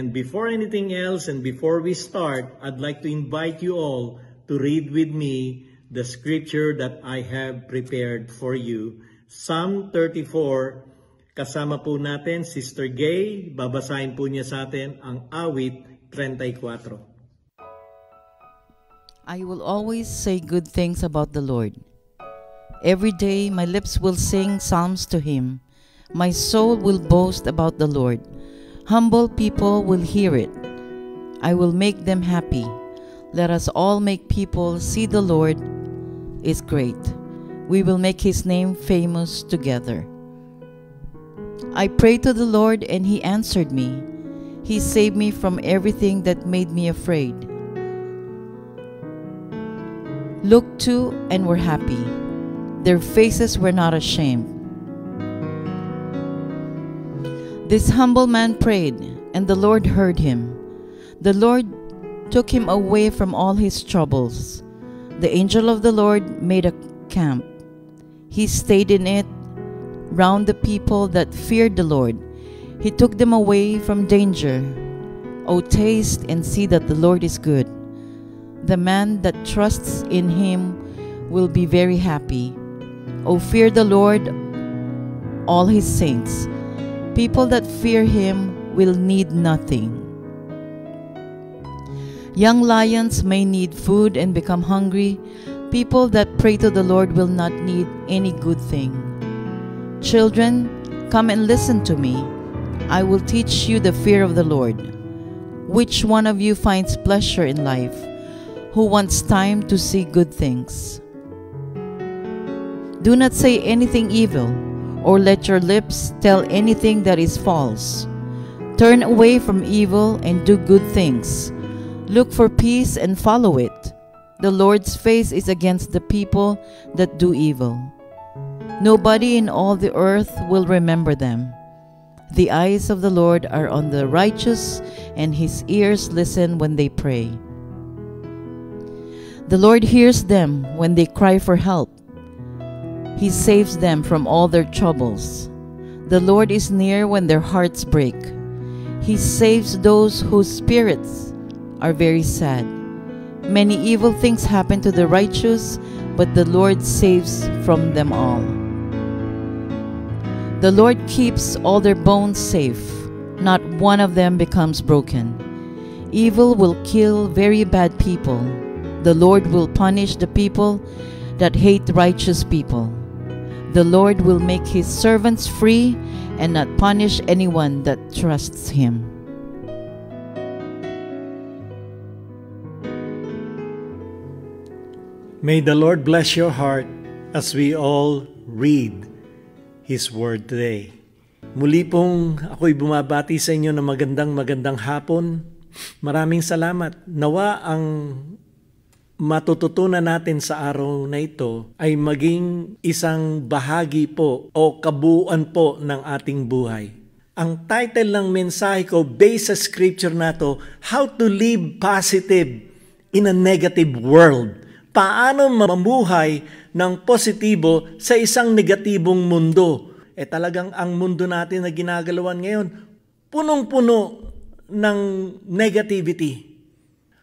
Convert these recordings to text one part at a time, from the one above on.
And before anything else, and before we start, I'd like to invite you all to read with me the scripture that I have prepared for you. Psalm 34, kasama po natin, Sister Gay, babasahin po niya sa atin ang awit 34. I will always say good things about the Lord. Every day my lips will sing psalms to Him. My soul will boast about the Lord. Humble people will hear it. I will make them happy. Let us all make people see the Lord is great. We will make His name famous together. I prayed to the Lord and He answered me. He saved me from everything that made me afraid. Looked to and were happy. Their faces were not ashamed. This humble man prayed, and the Lord heard him. The Lord took him away from all his troubles. The angel of the Lord made a camp. He stayed in it round the people that feared the Lord. He took them away from danger. O taste and see that the Lord is good. The man that trusts in Him will be very happy. O fear the Lord, all His saints. People that fear Him will need nothing. Young lions may need food and become hungry. People that pray to the Lord will not need any good thing. Children, come and listen to me. I will teach you the fear of the Lord. Which one of you finds pleasure in life? Who wants time to see good things? Do not say anything evil, or let your lips tell anything that is false. Turn away from evil and do good things. Look for peace and follow it. The Lord's face is against the people that do evil. Nobody in all the earth will remember them. The eyes of the Lord are on the righteous, and His ears listen when they pray. The Lord hears them when they cry for help. He saves them from all their troubles. The Lord is near when their hearts break. He saves those whose spirits are very sad. Many evil things happen to the righteous, but the Lord saves from them all. The Lord keeps all their bones safe. Not one of them becomes broken. Evil will kill very bad people. The Lord will punish the people that hate righteous people. The Lord will make His servants free and not punish anyone that trusts Him. May the Lord bless your heart as we all read His Word today. Muli pong ako'y bumabati sa inyo ng magandang hapon. Maraming salamat. Nawa ang matututunan natin sa araw na ito ay maging isang bahagi po o kabuuan po ng ating buhay. Ang title ng mensahe ko based sa scripture na to, How to Live Positive in a Negative World. Paano mamuhay ng positibo sa isang negatibong mundo? Talagang ang mundo natin na ginagalawan ngayon, punong-puno ng negativity.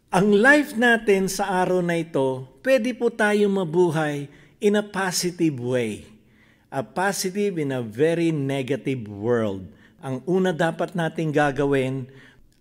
Ang life natin sa araw na ito, pwede po tayong mabuhay in a positive way. A positive in a very negative world. Ang una dapat nating gagawin,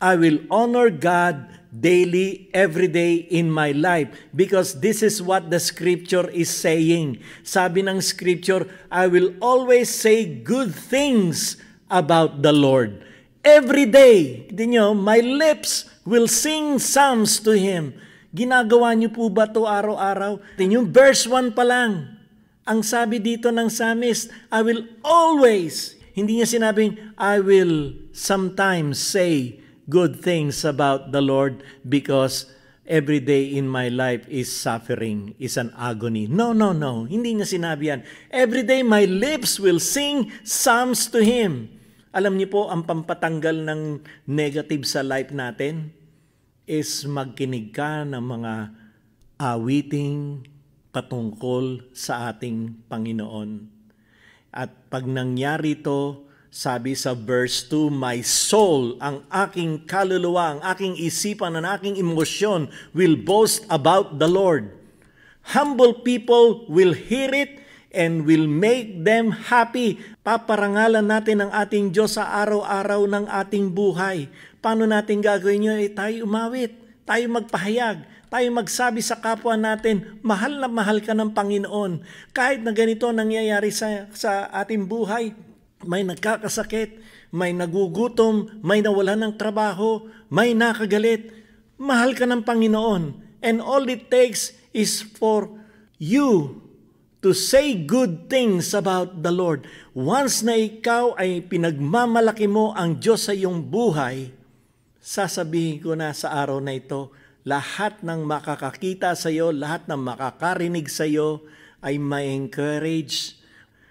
I will honor God daily, every day in my life because this is what the scripture is saying. Sabi ng scripture, I will always say good things about the Lord. Every day, my lips will sing psalms to Him. Ginagawa niyo po ba ito araw-araw? Yung verse 1 pa lang, ang sabi dito ng psalmist, I will always, hindi niya sinabing, I will sometimes say good things about the Lord because every day in my life is suffering, is an agony. No. Hindi niya sinabi yan. Every day my lips will sing psalms to Him. Alam niyo po, ang pampatanggal ng negative sa life natin is magkinig ka ng mga awiting patungkol sa ating Panginoon. At pag nangyari ito, sabi sa verse 2, my soul, ang aking kaluluwa, ang aking isipan, ang aking emosyon will boast about the Lord. Humble people will hear it and will make them happy. Paparangalan natin ang ating Diyos sa araw-araw ng ating buhay. Paano natin gagawin yun? Tayo umawit, tayo magpahayag, tayo magsabi sa kapwa natin, mahal na mahal ka ng Panginoon. Kahit na ganito nangyayari sa ating buhay, may nagkakasakit, may nagugutom, may nawalan ng trabaho, may nakagalit, mahal ka ng Panginoon. And all it takes is for you to say good things about the Lord. Once na ikaw ay pinagmamalaki mo ang Diyos sa iyong buhay, sasabihin ko na sa araw na ito, lahat ng makakakita sa iyo, lahat ng makakarinig sa iyo ay ma-encourage.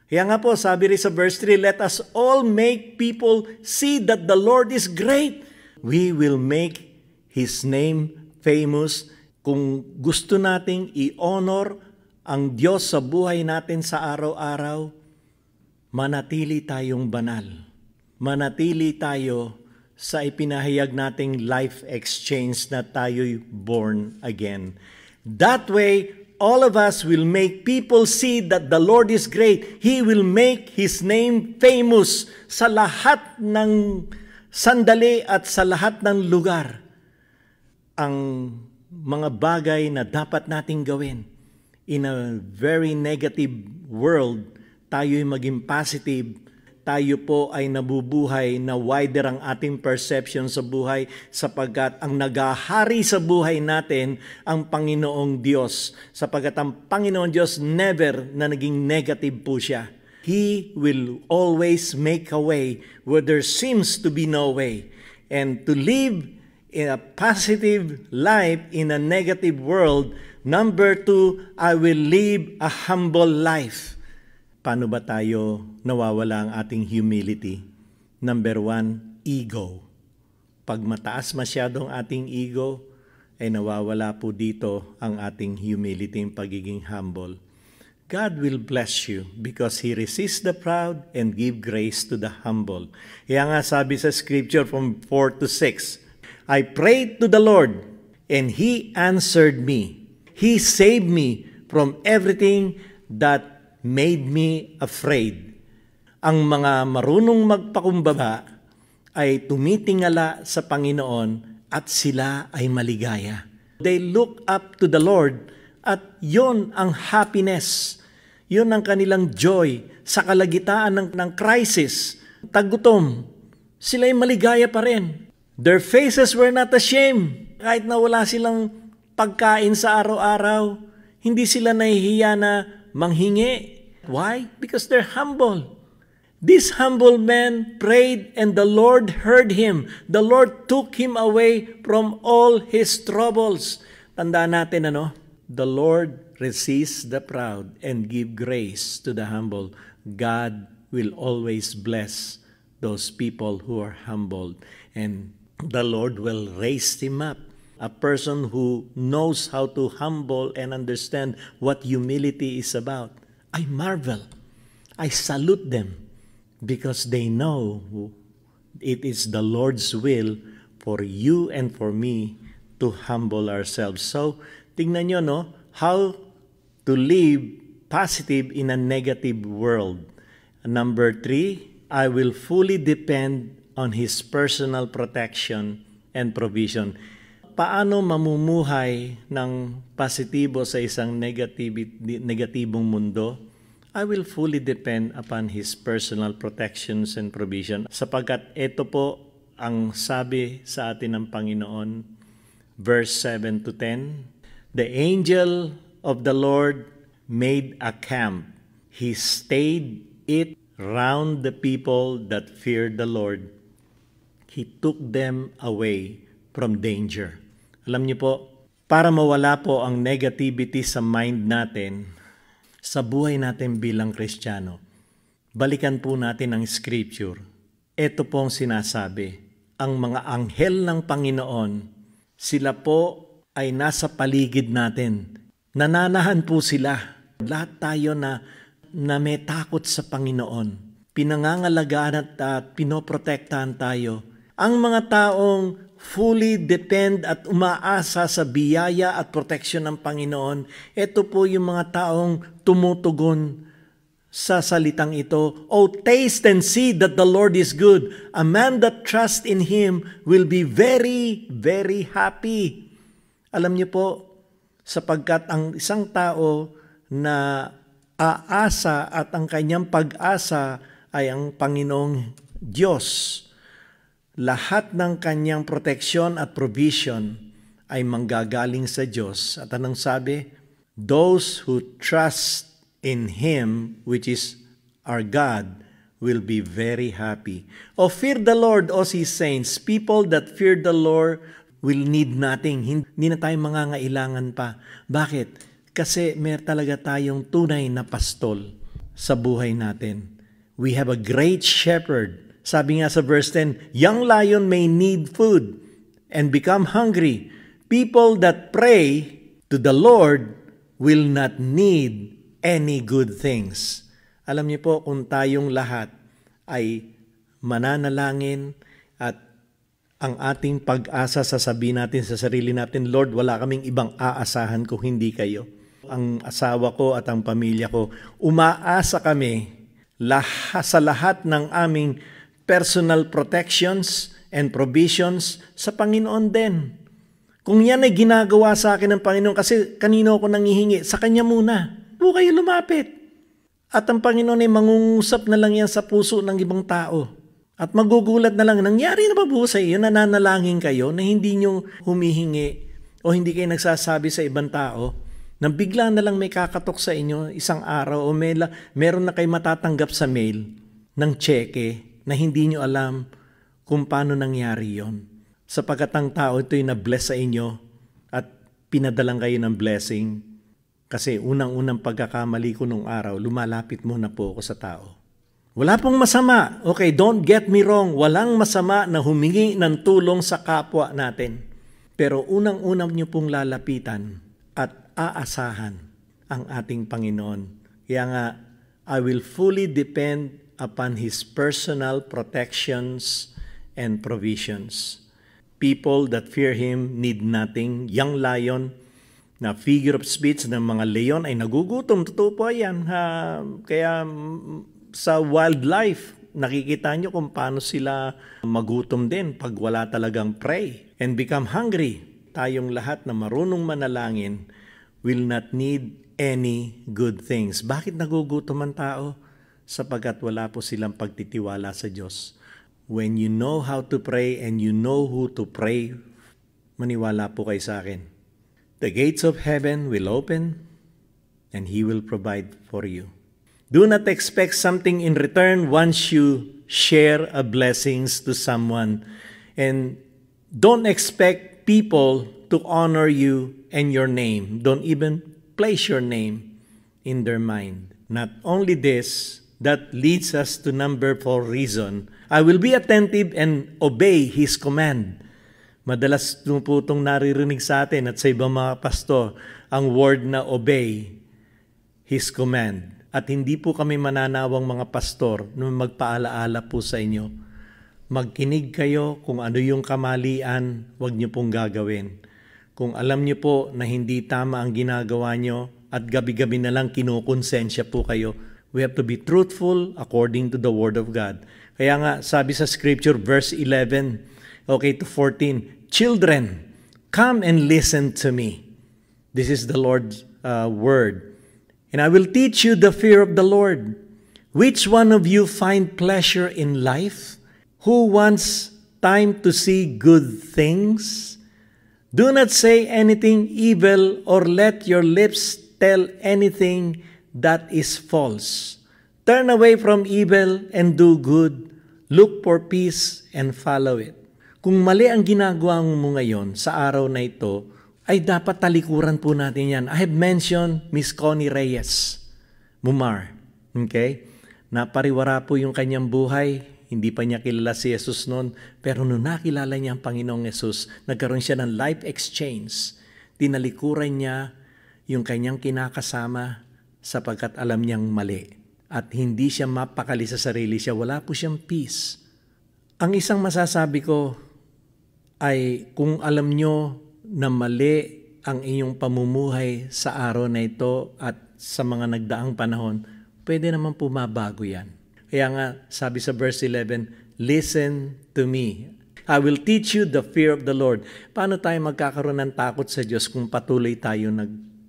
Kaya nga po, sabi rin sa verse 3, let us all make people see that the Lord is great. We will make His name famous. Kung gusto nating i-honor ang Diyos sa buhay natin sa araw-araw, manatili tayong banal. Manatili tayo sa ipinahayag nating life exchange na tayo'y born again. That way, all of us will make people see that the Lord is great. He will make His name famous sa lahat ng sandali at sa lahat ng lugar. Ang mga bagay na dapat nating gawin in a very negative world, tayo'y maging positive. Tayo po ay nabubuhay na wider ang ating perception sa buhay sapagkat ang nagahari sa buhay natin ang Panginoong Diyos. Sapagkat ang Panginoong Diyos never na naging negative po siya. He will always make a way where there seems to be no way. And to live in a positive life in a negative world, number 2, I will live a humble life. Paano ba tayo nawawala ang ating humility? Number 1, ego. Pag mataas masyadong ating ego, ay nawawala po dito ang ating humility, ang pagiging humble. God will bless you because He resists the proud and give grace to the humble. Kaya nga sabi sa scripture from 4 to 6, I prayed to the Lord and He answered me. He saved me from everything that made me afraid. Ang mga marunong magpakumbaba ay tumitingala sa Panginoon at sila ay maligaya. They look up to the Lord at yon ang happiness. Yon ang kanilang joy sa kalagitaan ng crisis, tagutom. Sila ay maligaya pa rin. Their faces were not ashamed. Kahit na wala silang pagkain sa araw-araw, hindi sila nahihiya na manghingi. Why? Because they're humble. This humble man prayed and the Lord heard him. The Lord took him away from all his troubles. Tandaan natin the Lord resists the proud and give grace to the humble. God will always bless those people who are humbled. And the Lord will raise him up. A person who knows how to humble and understand what humility is about. I marvel. I salute them because they know it is the Lord's will for you and for me to humble ourselves. So, tingnan nyo, how to live positive in a negative world. Number 3, I will fully depend on His personal protection and provision. Paano mamumuhay ng positibo sa isang negatibong mundo? I will fully depend upon His personal protections and provision. Sapagkat ito po ang sabi sa atin ng Panginoon, verse 7 to 10, the angel of the Lord made a camp. He stayed it round the people that feared the Lord. He took them away from danger. Alam niyo po, para mawala po ang negativity sa mind natin, sa buhay natin bilang Kristiyano, balikan po natin ang scripture. Ito po ang sinasabi, ang mga anghel ng Panginoon, sila po ay nasa paligid natin. Nananahan po sila. Lahat tayo na may takot sa Panginoon. pinangangalagaan at pinoprotektahan tayo. Ang mga taong fully depend at umaasa sa biyaya at proteksyon ng Panginoon, ito po yung mga taong tumutugon sa salitang ito. Oh, taste and see that the Lord is good. A man that trusts in Him will be very, very happy. Alam niyo po, sapagkat ang isang tao na aasa at ang kanyang pag-asa ay ang Panginoong Diyos, lahat ng kanyang proteksyon at provision ay manggagaling sa Diyos. At anong sabi? Those who trust in Him, which is our God, will be very happy. O fear the Lord, O His saints. People that fear the Lord will need nothing. Hindi na tayo mangangailangan pa. Bakit? Kasi may talaga tayong tunay na pastol sa buhay natin. We have a great shepherd. Sabi nga sa verse 10, young lion may need food and become hungry. People that pray to the Lord will not need any good things. Alam niyo po, kung tayong lahat ay mananalangin at ang ating pag-asa, sasabihin natin sa sarili natin, Lord, wala kaming ibang aasahan kung hindi kayo. Ang asawa ko at ang pamilya ko, umaasa kami sa lahat ng aming personal protections and provisions sa Panginoon din. Kung yan ay ginagawa sa akin ng Panginoon, kasi kanino ako nangihingi, sa Kanya muna. Huwag kayo lumapit. At ang Panginoon ay mangungusap na lang yan sa puso ng ibang tao. At magugulat na lang, nangyari na ba po sa iyo, nananalangin kayo na hindi nyo humihingi o hindi kayo nagsasabi sa ibang tao, na bigla na lang may kakatok sa inyo isang araw o meron na kayo matatanggap sa mail ng cheque na hindi nyo alam kung paano nangyari yon. Sapagkat ang tao ito'y na-bless sa inyo at pinadalang kayo ng blessing. Kasi unang-unang pagkakamali ko nung araw, lumalapit muna po ako sa tao. Wala pong masama. Okay, don't get me wrong. Walang masama na humingi ng tulong sa kapwa natin. Pero unang-unang nyo pong lalapitan at aasahan ang ating Panginoon. Kaya nga, I will fully depend upon His personal protections and provisions. People that fear Him need nothing. Young lion, na figure of speech ng mga leon ay nagugutom. Totoo po yan. Kaya sa wildlife, nakikita nyo kung paano sila magutom din pag wala talagang prey and become hungry. Tayong lahat na marunong manalangin will not need any good things. Bakit nagugutom ang tao? Sapagkat wala po silang pagtitiwala sa Diyos. When you know how to pray and you know who to pray, maniwala po kayo sa akin. The gates of heaven will open and He will provide for you. Do not expect something in return once you share a blessings to someone. And don't expect people to honor you and your name. Don't even place your name in their mind. Not only this, that leads us to number 4 reason. I will be attentive and obey His command. Madalas po itong naririnig sa atin at sa ibang mga pastor, ang word na obey His command. At hindi po kami mananawang mga pastor na magpaalaala po sa inyo. Magkinig kayo kung ano yung kamalian, huwag niyo pong gagawin. Kung alam niyo po na hindi tama ang ginagawa niyo at gabi-gabi na lang kinukonsensya po kayo, we have to be truthful according to the Word of God. Kaya nga, sabi sa Scripture, verse 11, okay to 14, children, come and listen to me. This is the Lord's word. And I will teach you the fear of the Lord. Which one of you find pleasure in life? Who wants time to see good things? Do not say anything evil or let your lips tell anything that is false. Turn away from evil and do good. Look for peace and follow it. Kung mali ang ginagawa mo ngayon sa araw na ito, ay dapat talikuran po natin yan. I have mentioned Miss Connie Reyes, Mumar. Okay? Napariwara po yung kanyang buhay. Hindi pa niya kilala si Jesus noon. Pero nung nakilala niya ang Panginoong Jesus, nagkaroon siya ng life exchange. Tinalikuran niya yung kanyang kinakasama sapagkat alam niyang mali. at hindi siya mapakali sa sarili siya, wala po siyang peace. Ang isang masasabi ko ay kung alam nyo na mali ang inyong pamumuhay sa araw na ito at sa mga nagdaang panahon, pwede naman po mabago yan. Kaya nga, sabi sa verse 11, listen to me. I will teach you the fear of the Lord. Paano tayo magkakaroon ng takot sa Diyos kung patuloy tayo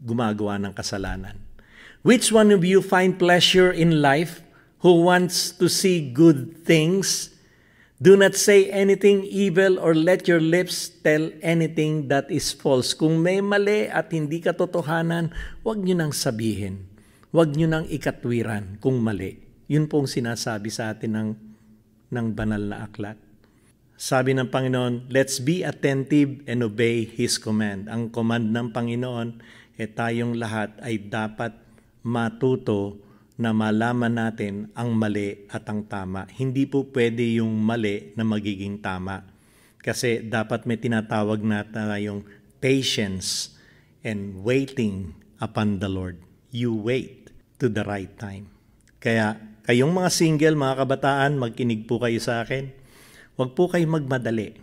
gumagawa ng kasalanan? Which one of you find pleasure in life who wants to see good things? Do not say anything evil or let your lips tell anything that is false. Kung may mali at hindi katotohanan, huwag nyo nang sabihin. Huwag nyo nang ikatwiran kung mali. Yun pong sinasabi sa atin ng banal na aklat. Sabi ng Panginoon, let's be attentive and obey His command. Ang command ng Panginoon, tayong lahat ay dapat matuto na malaman natin ang mali at ang tama. Hindi po pwede yung mali na magiging tama. Kasi dapat may tinatawag na tayong patience and waiting upon the Lord. You wait to the right time. Kaya kayong mga single, mga kabataan, magkinig po kayo sa akin. Huwag po kayo magmadali.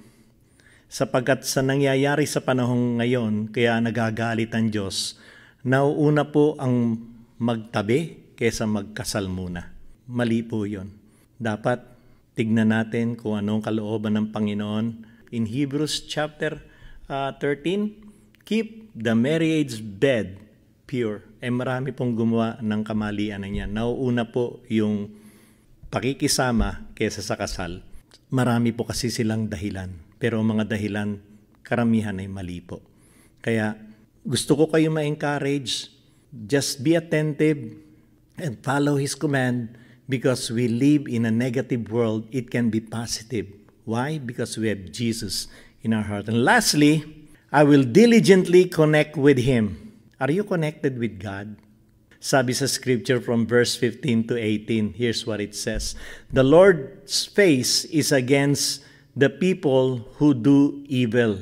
Sapagkat sa nangyayari sa panahong ngayon, kaya nagagalit ang Diyos, nauuna po ang magtabi kaysa magkasal muna. Mali po yun. Dapat tignan natin kung anong kalooban ng Panginoon. In Hebrews chapter 13, keep the marriage bed pure. Marami pong gumawa ng kamalian na yan. Nauuna po yung pakikisama kaysa sa kasal. Marami po kasi silang dahilan. Pero mga dahilan, karamihan ay mali po. Kaya gusto ko kayo ma-encourage. Just be attentive and follow His command, because we live in a negative world. It can be positive. Why? Because we have Jesus in our heart. And lastly, I will diligently connect with Him. Are you connected with God? Sabi sa scripture from verse 15 to 18, here's what it says. The Lord's face is against the people who do evil.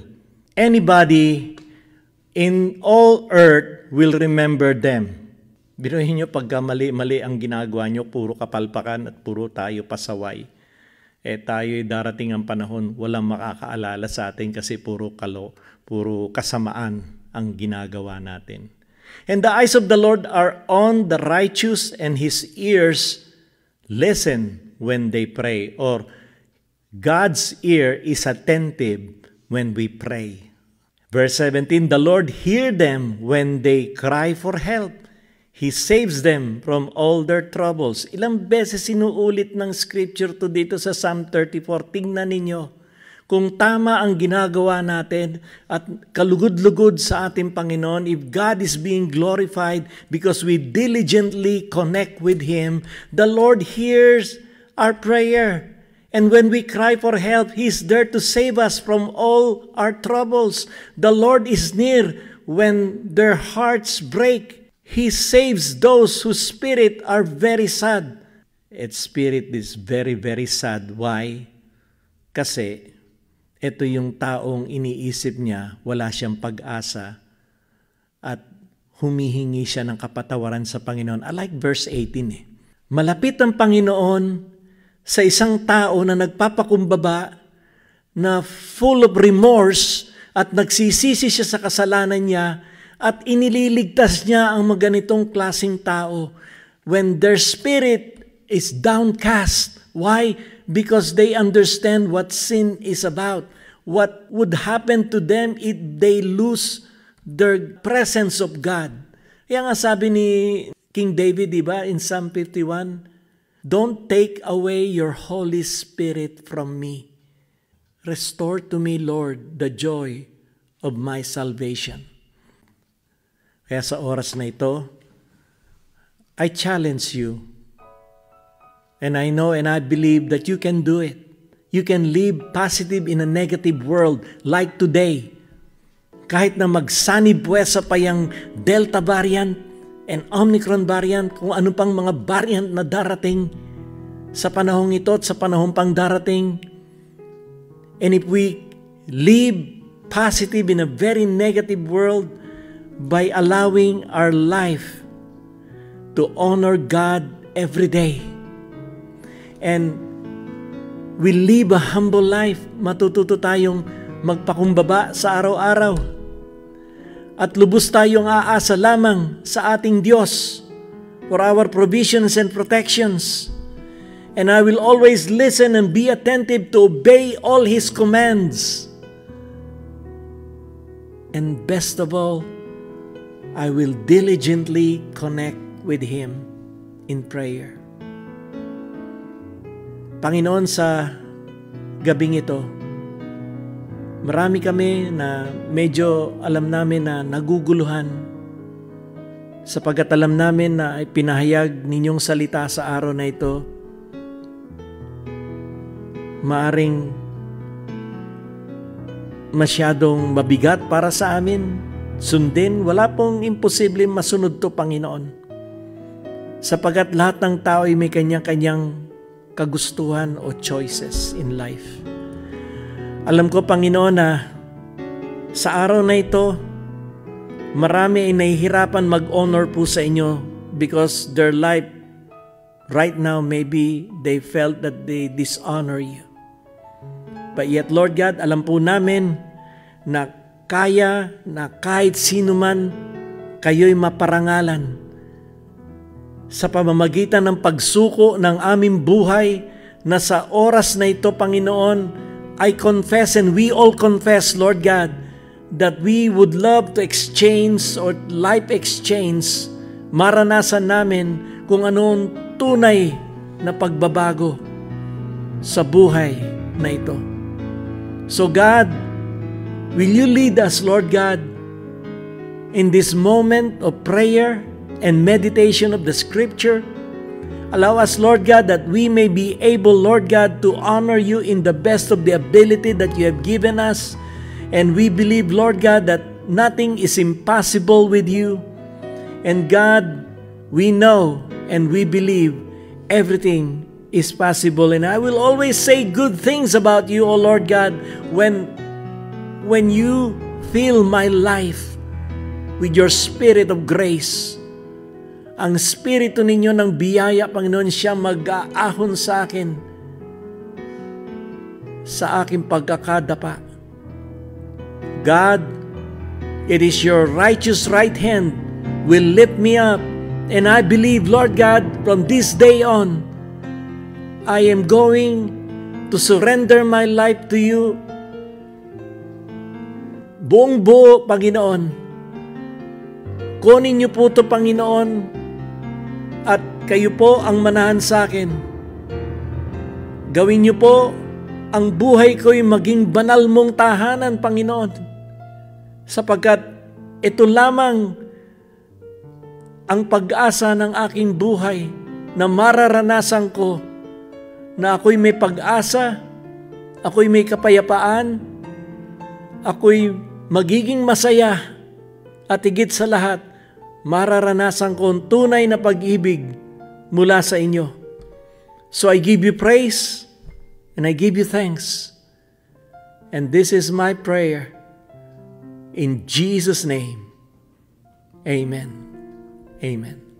Anybody in all earth will remember them. Biruhin nyo, pagka mali-mali ang ginagawa nyo, puro kapalpakan at puro tayo pasaway. Tayo'y darating ang panahon, walang makakaalala sa atin kasi puro kasamaan ang ginagawa natin. And the eyes of the Lord are on the righteous, and His ears listen when they pray. Or God's ear is attentive when we pray. Verse 17, the Lord hear them when they cry for help. He saves them from all their troubles. Ilang beses sinuulit ng scripture to dito sa Psalm 34. Tingnan ninyo kung tama ang ginagawa natin at kalugod-lugod sa ating Panginoon. If God is being glorified because we diligently connect with Him, the Lord hears our prayer. And when we cry for help, He's there to save us from all our troubles. The Lord is near when their hearts break. He saves those whose spirit are very sad. Its spirit is very, very sad. Why? Kasi ito yung taong iniisip niya, wala siyang pag-asa at humihingi siya ng kapatawaran sa Panginoon. I like verse 18. Malapit ang Panginoon sa isang tao na nagpapakumbaba, na full of remorse at nagsisisi siya sa kasalanan niya, at inililigtas niya ang mga ganitong klaseng tao when their spirit is downcast. Why? Because they understand what sin is about. What would happen to them if they lose their presence of God. Kaya nga sabi ni King David, diba, in Psalm 51, don't take away your Holy Spirit from me. Restore to me, Lord, the joy of my salvation. Kaya sa oras na ito, I challenge you. And I know and I believe that you can do it. You can live positive in a negative world like today. Kahit na magsanib puwesa pa yung Delta variant and Omicron variant, kung ano pang mga variant na darating sa panahong ito at sa panahong pang darating. And if we live positive in a very negative world, by allowing our life to honor God every day. And we live a humble life. Matututo tayong magpakumbaba sa araw-araw. At lubos tayong aasa lamang sa ating Diyos for our provisions and protections. And I will always listen and be attentive to obey all His commands. And best of all, I will diligently connect with Him in prayer. Panginoon, sa gabing ito, marami kami na medyo alam namin na naguguluhan sapagkat alam namin na pinahayag ninyong salita sa araw na ito. Maaring masyadong mabigat para sa amin sundin. Wala pong imposible masunod to, Panginoon. Sapagkat lahat ng tao ay may kanya-kanyang kagustuhan o choices in life. Alam ko, Panginoon, na sa araw na ito, marami ay nahihirapan mag-honor po sa inyo because their life right now, maybe they felt that they dishonor you. But yet, Lord God, alam po namin na kaya na kahit sino man kayo'y maparangalan sa pamamagitan ng pagsuko ng aming buhay na sa oras na ito, Panginoon, I confess and we all confess, Lord God, that we would love to exchange or life exchange, maranasan namin kung anong tunay na pagbabago sa buhay na ito. So God, will you lead us, Lord God, in this moment of prayer and meditation of the Scripture? Allow us, Lord God, that we may be able, Lord God, to honor you in the best of the ability that you have given us. And we believe, Lord God, that nothing is impossible with you. And God, we know and we believe everything is possible. And I will always say good things about you, O Lord God, when you fill my life with your spirit of grace. Ang spirito ninyo ng biyaya, Panginoon, siya mag-aahon sa akin sa aking pagkakadapa. God, it is your righteous right hand will lift me up. And I believe, Lord God, from this day on, I am going to surrender my life to you. Buong buo, Panginoon. Kunin niyo po ito, Panginoon, at kayo po ang manahan sa akin. Gawin niyo po ang buhay ko'y maging banal mong tahanan, Panginoon, sapagkat ito lamang ang pag-asa ng aking buhay na mararanasan ko na ako'y may pag-asa, ako'y may kapayapaan, ako'y magiging masaya, at higit sa lahat, mararanasan ko ang tunay na pag-ibig mula sa inyo. So I give you praise and I give you thanks. And this is my prayer in Jesus' name. Amen. Amen.